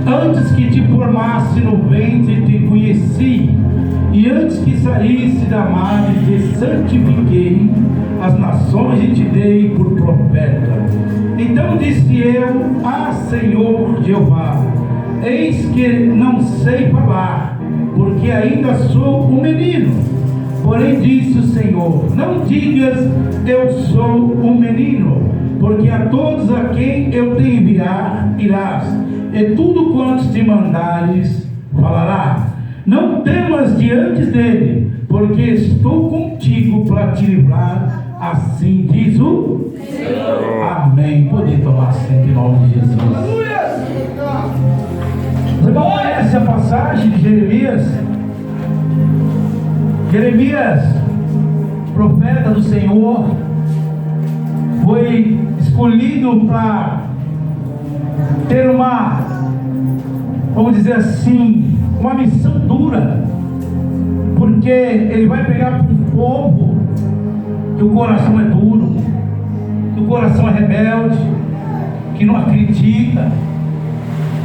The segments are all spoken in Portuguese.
Antes que te formasse no ventre te conheci, e antes que saísse da madre te santifiquei, as nações te dei por profeta. Então disse eu: Ah, Senhor Jeová, eis que não sei falar, porque ainda sou um menino. Porém disse o Senhor: Não digas eu sou um menino, porque a todos a quem eu te enviar irás, e tudo quanto te mandares falará. Não temas diante dele, porque estou contigo para te livrar, assim diz o Senhor. Amém. Pode tomar assento em nome de Jesus. Você conhece a passagem de Jeremias? Jeremias, profeta do Senhor, foi escolhido para ter uma, vamos dizer assim, uma missão dura, porque ele vai pegar um povo que o coração é duro, que o coração é rebelde, que não acredita.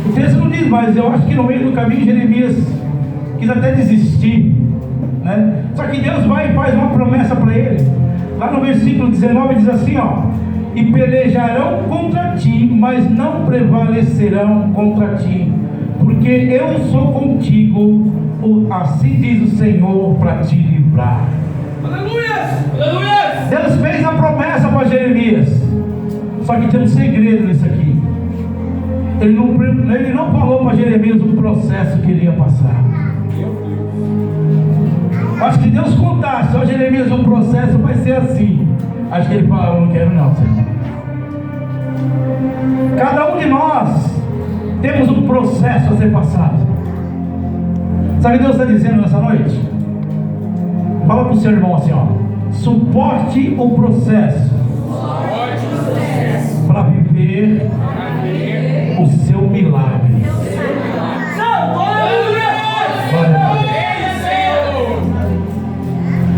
O texto não diz, mas eu acho que no meio do caminho Jeremias quis até desistir, né? Só que Deus vai e faz uma promessa para ele. Lá no versículo 19 diz assim, ó: E pelejarão contra ti, mas não prevalecerão contra ti, porque eu sou contigo, assim diz o Senhor, para te livrar. Aleluia! Aleluia! Deus fez a promessa para Jeremias, só que tem um segredo nisso aqui. Ele não falou para Jeremias o processo que ele ia passar. Acho que Deus contasse a Jeremias um processo vai ser assim. Acho que ele falava: Não quero não, Senhor. Cada um de nós temos um processo a ser passado. Sabe o que Deus está dizendo nessa noite? Fala para o seu irmão assim, ó: suporte o processo para viver o seu milagre.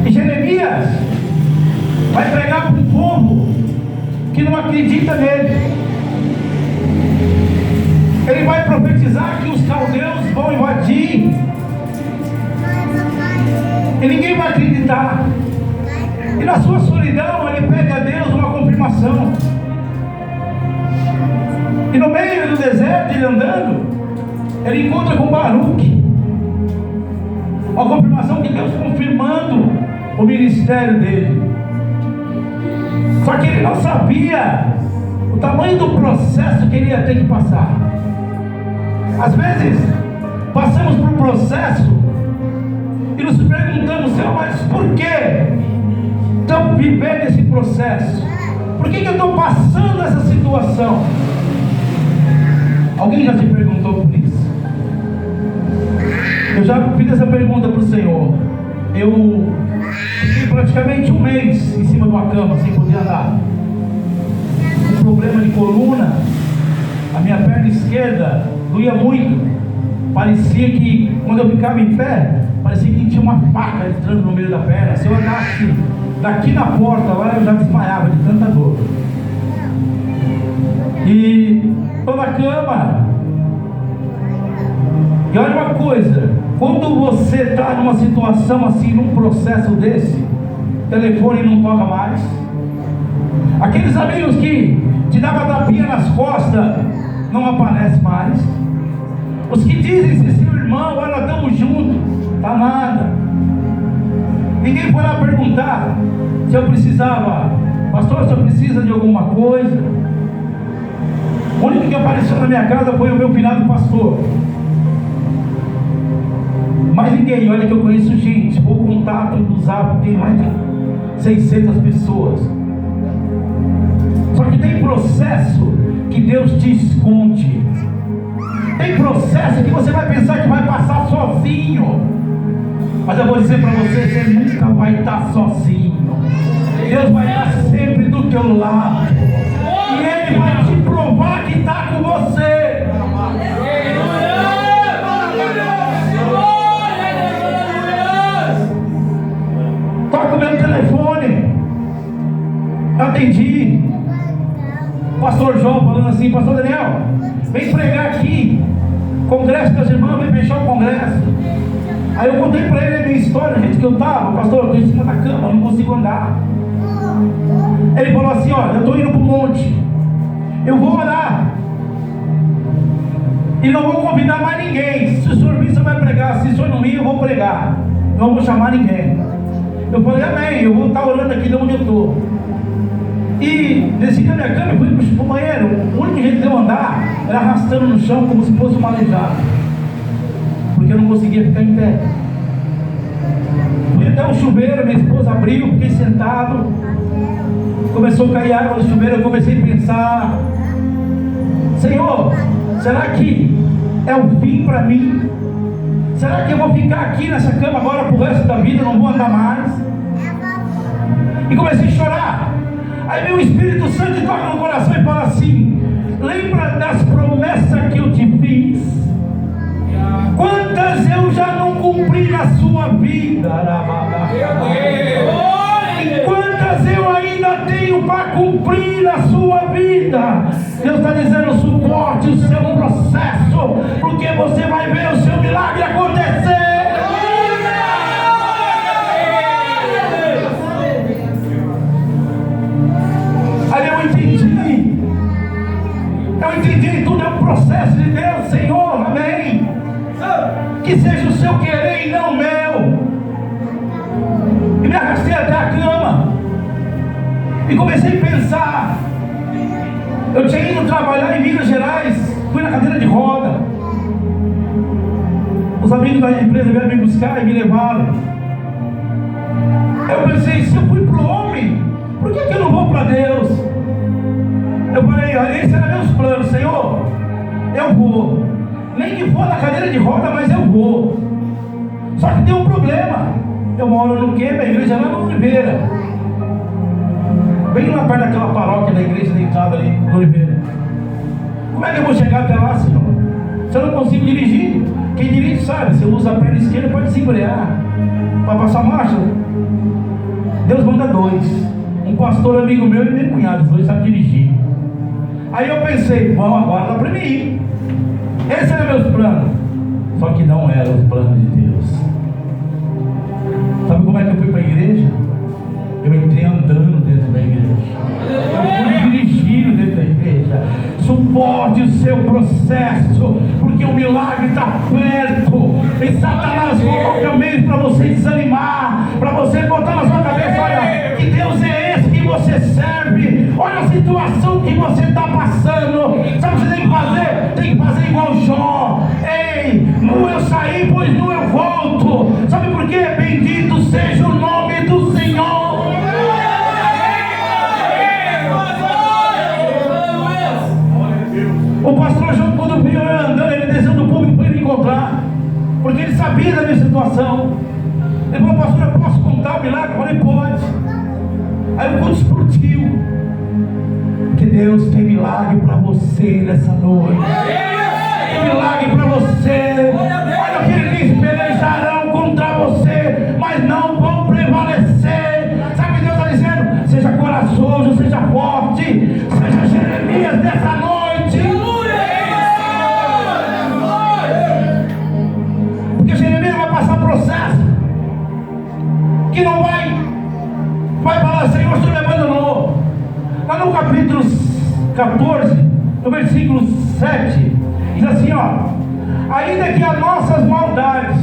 E Jeremias vai pregar para um povo que não acredita nele. Ele vai profetizar que os caldeus vão invadir, e ninguém vai acreditar. E na sua solidão ele pede a Deus uma confirmação. E no meio do deserto, ele andando, ele encontra com Baruque, uma confirmação de Deus confirmando o ministério dele. Só que ele não sabia o tamanho do processo que ele ia ter que passar. Às vezes passamos por um processo e nos perguntamos: Senhor, mas por que estou vivendo esse processo? Por que eu estou passando essa situação? Alguém já te perguntou por isso? Eu já fiz essa pergunta para o Senhor. Eu fiquei praticamente um mês em cima de uma cama sem poder andar, um problema de coluna. A minha perna esquerda doía muito. Parecia que quando eu ficava em pé, parecia que tinha uma faca entrando no meio da perna. Se eu andasse daqui na porta, lá eu já desmaiava de tanta dor. E estou na cama. E olha uma coisa: quando você está numa situação assim, num processo desse, o telefone não toca mais. Aqueles amigos que te davam tapinha nas costas não aparecem mais. Os que dizem: seu irmão, olha, nós estamos juntos, tá nada. Ninguém foi lá perguntar se eu precisava: pastor, se eu precisa de alguma coisa. O único que apareceu na minha casa foi o meu finado pastor. Mas ninguém. Olha que eu conheço gente, o contato do Zap tem mais de 600 pessoas. Só que tem processo que Deus te esconde. Tem processo que você vai pensar que vai passar sozinho. Mas eu vou dizer para você: você nunca vai estar sozinho. Deus vai estar sempre do teu lado, e Ele vai te provar que está com você. Toca o meu telefone. Eu atendi Pastor João falando assim: pastor Daniel, vem pregar aqui congresso das irmãs, vem fechar o congresso. Aí eu contei para ele a minha história, gente, que eu estava, pastor, eu estou em cima da cama, eu não consigo andar. Ele falou assim: olha, eu estou indo para o monte, eu vou orar e não vou convidar mais ninguém. Se o senhor vir, você vai pregar. Se o senhor não vir, eu vou pregar, não vou chamar ninguém. Eu falei: amém, eu vou estar orando aqui de onde eu estou. E desci da minha cama e fui para o banheiro. O único jeito de eu andar era arrastando no chão como se fosse um aleijado, porque eu não conseguia ficar em pé. Fui até o chuveiro, minha esposa abriu, fiquei sentado. Começou a cair água no chuveiro, eu comecei a pensar: Senhor, será que é o fim para mim? Será que eu vou ficar aqui nessa cama agora pro resto da vida, não vou andar mais? E comecei a chorar. Aí meu Espírito Santo toca no coração e fala assim: lembra das promessas que eu te fiz? Quantas eu já não cumpri na sua vida? E quantas eu ainda tenho para cumprir na sua vida? Deus está dizendo: suporte o seu processo, porque você vai ver o seu milagre acontecer. Aí eu entendi, tudo é um processo de Deus, Senhor, amém. Que seja o seu querer e não o meu. E me arrastei até a cama e comecei a pensar. Eu tinha ido trabalhar em Minas Gerais, fui na cadeira de roda. Os amigos da empresa vieram me buscar e me levaram. Eu pensei: se eu fui para o homem, por que eu não vou para Deus? Eu falei: esse era meus planos, Senhor, eu vou. Nem que for na cadeira de roda, mas eu vou. Só que tem um problema. Eu moro no quê? Minha igreja é lá no Oliveira, bem lá perto daquela paróquia da igreja deitada ali no Oliveira. Como é que eu vou chegar até lá, Senhor? Se eu não consigo dirigir, quem dirige sabe, você usa a perna esquerda, pode se embrear para passar marcha. Deus manda dois, um pastor amigo meu e meu cunhado, os dois sabem dirigir. Aí eu pensei: bom, agora dá para mim ir. Esses eram meus planos. Só que não eram os planos de Deus. Sabe como é que eu fui para a igreja? Eu entrei andando dentro da igreja. Eu fui dirigindo dentro da igreja. Suporte o seu processo, porque o milagre está perto. E Satanás coloca meios para você desanimar, para você botar na sua cabeça: olha, que Deus é esse que você serve? Olha a situação que você está passando. Sabe o que você tem que fazer? Tem que fazer igual Jó. Ei, nu eu saí, pois nu eu volto. Sabe por quê? Bendito seja o nome do Senhor. O pastor João, quando viu eu andando, ele desceu do público para me encontrar, porque ele sabia da minha situação. Ele falou: pastor, eu posso contar o milagre? Eu falei: pode. Aí o culto explodiu, porque Deus tem milagre para você nessa noite. Tem milagre para você. Olha o que ele diz: pelejarão contra você, mas não vão prevalecer. Sabe o que Deus está dizendo? Seja corajoso, seja forte, seja Jeremias dessa noite. Porque Jeremias vai passar processo que não vai falar: Senhor, o Senhor me abandonou. Lá no capítulo 14, no versículo 7, diz assim: ó, ainda que as nossas maldades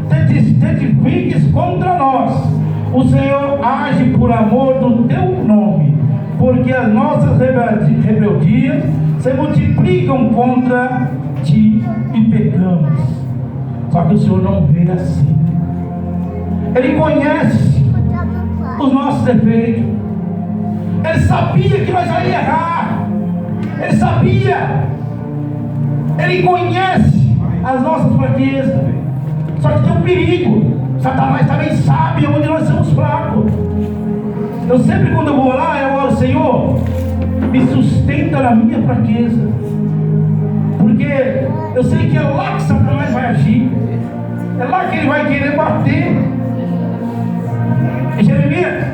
testifiquem contra nós, o Senhor age por amor do teu nome, porque as nossas rebeldias se multiplicam contra ti e pecamos. Só que o Senhor não vê assim. Ele conhece os nossos defeitos. Ele sabia que nós ia errar. Ele sabia. Ele conhece as nossas fraquezas. Só que tem um perigo. Satanás também sabe onde nós somos fracos. Eu sempre, quando eu vou orar, eu oro: Senhor, me sustenta na minha fraqueza, porque eu sei que é lá que Satanás vai agir, é lá que ele vai querer bater. E Jeremias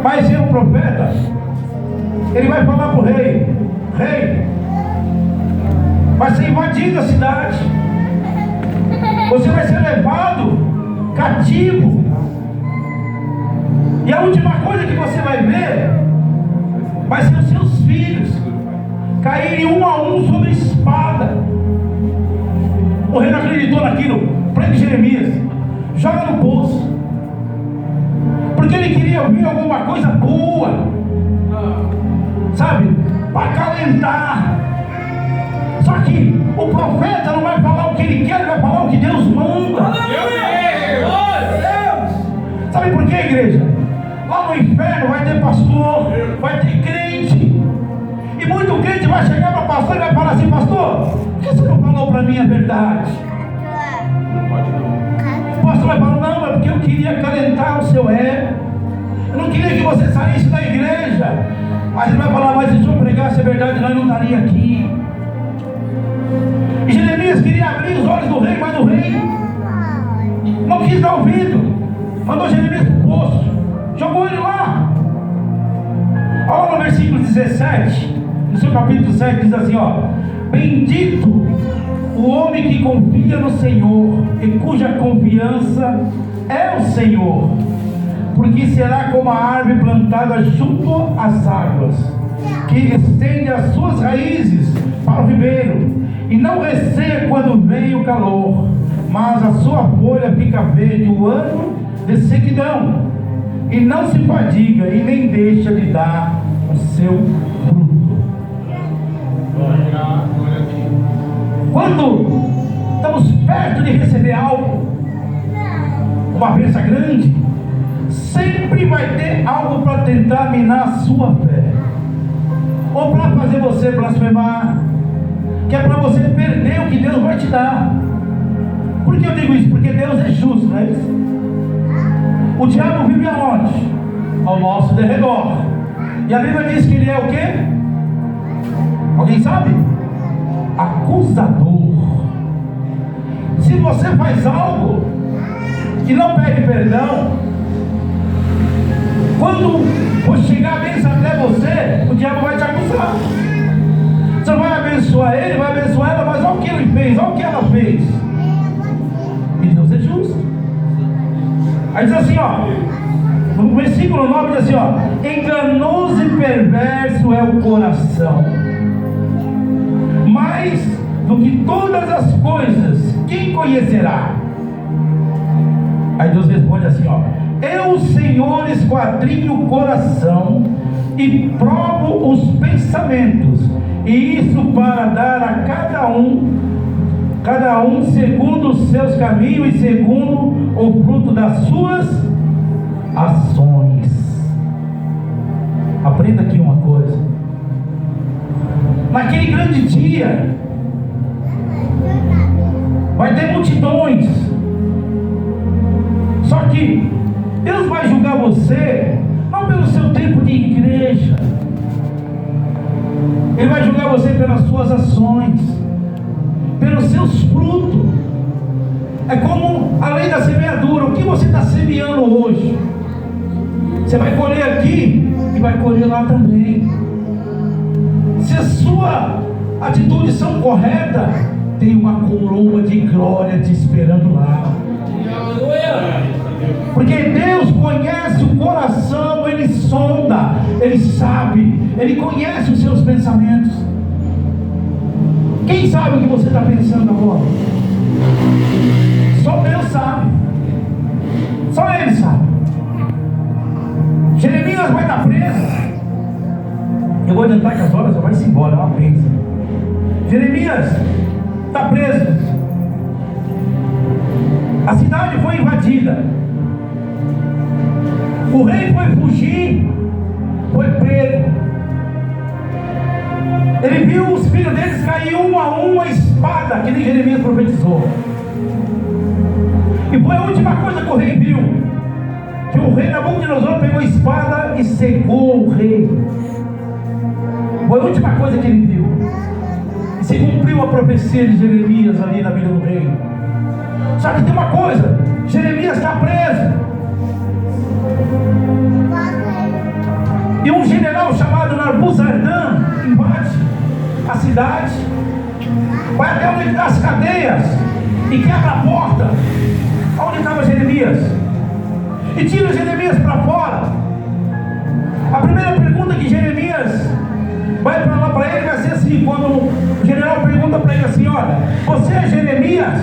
vai ser um profeta. Ele vai falar para o rei: rei, vai ser invadida a cidade, você vai ser levado cativo, e a última coisa que você vai ver vai ser os seus filhos caírem um a um sobre espada. O rei não acreditou naquilo, prende Jeremias, joga no poço, porque ele queria ouvir alguma coisa boa, sabe, para acalentar. Só que o profeta não vai falar o que ele quer, ele vai falar o que Deus manda. Sabe por quê, igreja? Lá no inferno vai ter pastor, vai ter crente, e muito crente vai chegar para o pastor e vai falar assim: pastor, por que você não falou para mim a verdade? O pastor vai falar: não, é porque eu queria acalentar o seu ego, eu não queria que você saísse da igreja. Mas ele vai falar: mas se o senhor pregasse a verdade, nós não estaria aqui. E Jeremias queria abrir os olhos do rei, mas o rei não quis dar ouvido, mandou Jeremias para o poço, jogou ele lá. Olha no versículo 17, no seu capítulo 7, diz assim: ó, bendito o homem que confia no Senhor e cuja confiança é o Senhor, porque será como a árvore plantada junto às águas, que estende as suas raízes para o ribeiro, e não receia quando vem o calor, mas a sua folha fica verde o ano de sequidão, e não se fadiga e nem deixa de dar o seu fruto. Quando estamos perto de receber algo, uma bênção grande, sempre vai ter algo para tentar minar a sua fé, ou para fazer você blasfemar, que é para você perder o que Deus vai te dar. Por que eu digo isso? Porque Deus é justo, não é isso? O diabo vive aonde? Ao nosso derredor. E a Bíblia diz que ele é o quê? Alguém sabe? Acusador. Se você faz algo e não pede perdão, quando for chegar a bênção até você, o diabo vai te acusar. Você vai abençoar ele, vai abençoar ela, mas olha o que ele fez, olha o que ela fez. E Deus é justo. Aí diz assim, ó, no versículo 9 diz assim, ó: enganoso e perverso é o coração, mais do que todas as coisas, quem conhecerá? Aí Deus responde assim, ó: eu, Senhor, esquadrinho o coração e provo os pensamentos, e isso para dar a cada um segundo os seus caminhos e segundo o fruto das suas ações. Aprenda aqui uma coisa: naquele grande dia vai ter multidões, só que Deus vai julgar você não pelo seu tempo de igreja, Ele vai julgar você pelas suas ações, pelos seus frutos. É como a lei da semeadura. O que você está semeando hoje, você vai colher aqui e vai colher lá também. Se a sua atitude são correta, tem uma coroa de glória te esperando lá. Porque Deus conhece o coração, Ele sonda, Ele sabe, Ele conhece os seus pensamentos. Quem sabe o que você está pensando agora? Só Deus sabe, só Ele sabe. Jeremias vai estar preso. Eu vou adiantar que as horas já vai se embora, é uma bênção. Jeremias está preso. A cidade foi invadida. O rei foi fugir, foi preso. Ele viu os filhos deles cair um a um a espada, que nem Jeremias profetizou. E foi a última coisa que o rei viu, que o rei Nabucodonosor pegou a espada e cegou o rei. Foi a última coisa que ele viu. E se cumpriu a profecia de Jeremias ali na vida do rei. Só que tem uma coisa: Jeremias está preso, e um general chamado Nabuzaradan invade a cidade vai até onde das cadeias e quebra a porta. Onde estava Jeremias? E tira Jeremias para fora. A primeira pergunta que Jeremias vai para lá para ele vai ser assim: quando o general pergunta para ele assim, olha, você é Jeremias?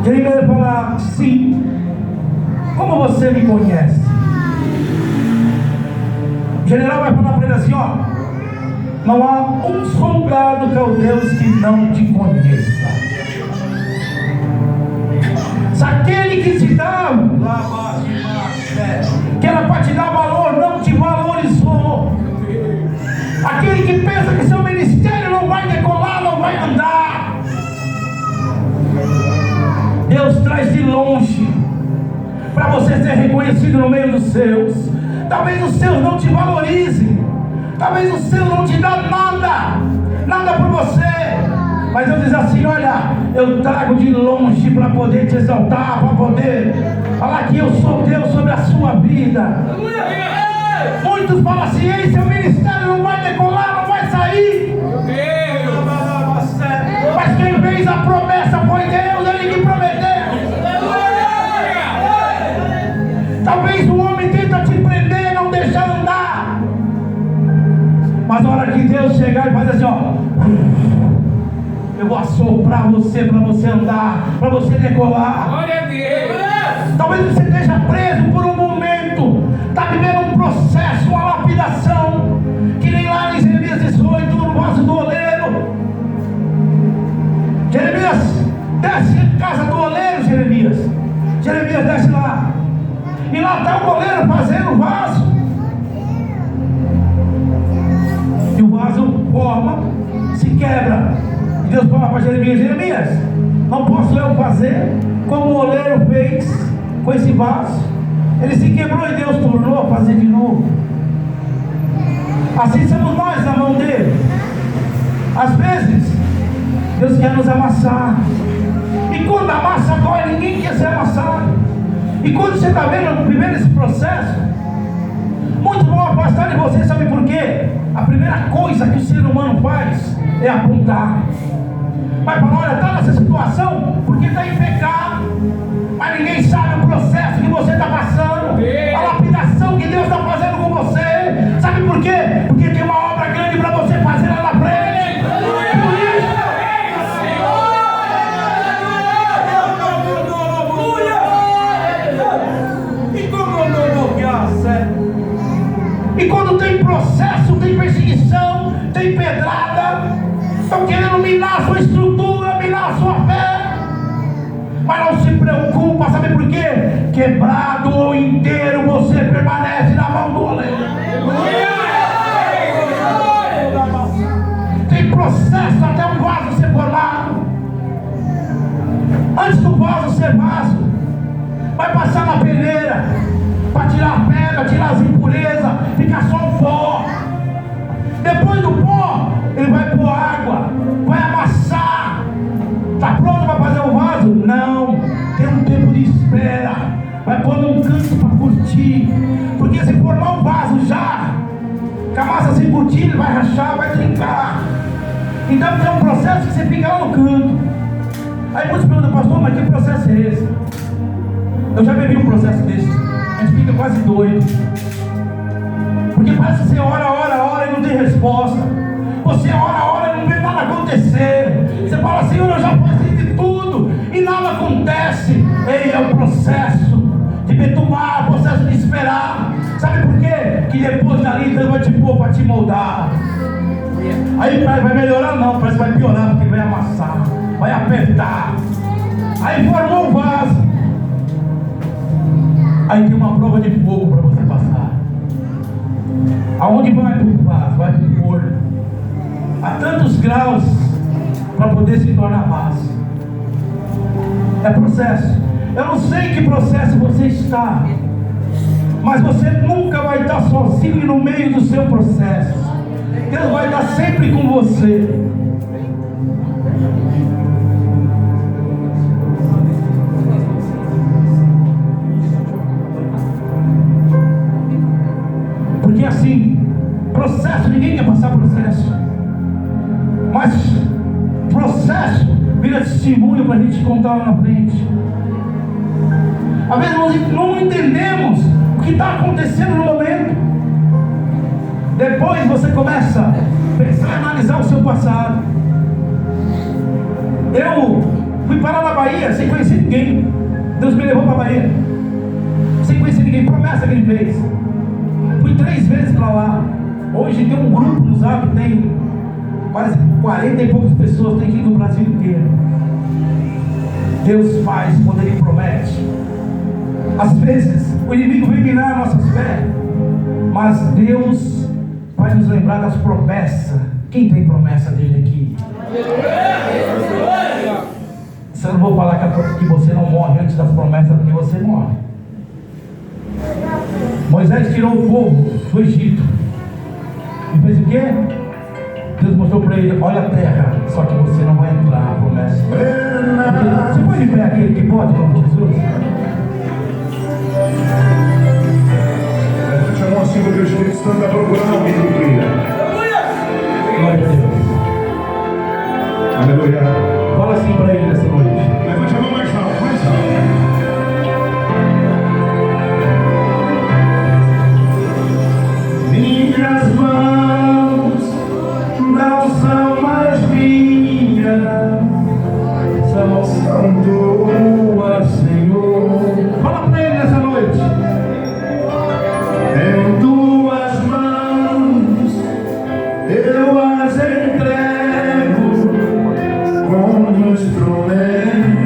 Jeremias vai falar, sim. Como você me conhece? O general vai falar para ele assim, ó, não há um soldado caldeus que não te conheça. Se aquele que te dá, que era para te dar valor, não te valorizou. Aquele que pensa que seu ministério não vai decolar, não vai andar, Deus traz de longe para você ser reconhecido no meio dos seus. Talvez os seus não te valorizem, talvez os seus não te dão nada por você, mas Deus diz assim, olha, eu trago de longe para poder te exaltar, para poder falar que eu sou Deus sobre a sua vida. Muitos falam assim, ei, seu ministério não vai decolar, não vai sair. Mas quem fez a promessa foi Deus, Ele que prometeu. Talvez o homem tenta te prender, não deixar andar, mas na hora que Deus chegar e fazer assim, ó, eu vou assoprar você para você andar, para você decolar. Glória a Deus. Talvez você esteja preso por um momento, está vivendo um processo, uma lapidação, que nem lá em Jeremias 18, no vaso do oleiro. Jeremias desce em casa do oleiro, Jeremias desce lá, e lá está o oleiro fazendo o vaso, e o vaso forma, se quebra, e Deus fala para Jeremias, não posso eu fazer como o oleiro fez com esse vaso? Ele se quebrou e Deus tornou a fazer de novo. Assim somos nós na mão dele. Às vezes Deus quer nos amassar, e quando a massa dói, ninguém quer ser amassado. E quando você está vivendo esse processo, muitos vão afastar de você, sabe por quê? A primeira coisa que o ser humano faz é apontar. Vai falar, olha, está nessa situação porque está em pecado, mas ninguém sabe o processo que você está passando, a lapidação que Deus está fazendo com você. Sabe por quê? Porque tem uma obra grande para você fazer lá na frente. E quando tem processo, tem perseguição, tem pedrada, estão querendo minar a sua estrutura, minar a sua fé. Mas não se preocupa, sabe por quê? Quebrado ou inteiro, você permanece na mão do oleiro. Tem processo até o vaso ser formado. Antes do vaso ser vaso, vai passar na peneira para tirar a pedra, tirar as impurezas, ficar só o pó. Depois do pó, ele vai pôr água, vai amassar. Está pronto para fazer o vaso? Não, tem um tempo de espera. Vai pôr num canto para curtir, porque se formar um vaso já, com a massa sem curtir, ele vai rachar, vai trincar. Então tem um processo que você fica lá no canto. Aí muitos perguntam, pastor, mas que processo é esse? Eu já vivi um processo desse. A gente fica quase doido, porque parece que você ora e não tem resposta. Você ora e não vê nada acontecer. Você fala, Senhor, eu já passei de tudo e nada acontece. Ei, é o processo de betumar, o processo de esperar. Sabe por quê? Que depois dali Deus vai te pôr para te moldar. Aí vai melhorar não, parece que vai piorar, porque vai amassar, vai apertar. Aí formou o vaso. Aí tem uma prova de fogo para você passar. Aonde vai pro vaso? Vai pro forno. A tantos graus para poder se tornar vaso. É processo. Eu não sei em que processo você está, mas você nunca vai estar sozinho no meio do seu processo. Deus vai estar sempre com você. Porque assim, processo, ninguém quer passar processo, mas vira testemunho para a gente contar lá na frente. Às vezes nós não entendemos o que está acontecendo no momento. Depois você começa a pensar e analisar o seu passado. Eu fui parar na Bahia sem conhecer ninguém. Deus me levou para a Bahia sem conhecer ninguém, promessa que Ele fez. Fui 3 vezes para lá. Hoje tem um grupo no Zap, tem quase 40 e poucas pessoas, tem aqui no Brasil inteiro. Deus faz quando Ele promete. Às vezes o inimigo vem minar nossas fé, mas Deus vai nos lembrar das promessas. Quem tem promessa dele aqui? Eu não vou falar que você não morre antes das promessas, porque você morre. Moisés tirou o povo do Egito e fez o quê? Deus mostrou para ele: olha a terra, só que você não vai entrar na promessa. Você pode ver aquele que pode, em nome de Jesus? Chamou assim porque o Espírito Santo está procurando alguém que brilha. Glória a Deus. Aleluia. Fala assim para ele nessa noite. Levante a mão mais alto, mais alto. Minhas mãos não são mais minhas, são tuas, Senhor. Fala para ele nessa noite. Em tuas mãos eu as entrego como instrumento.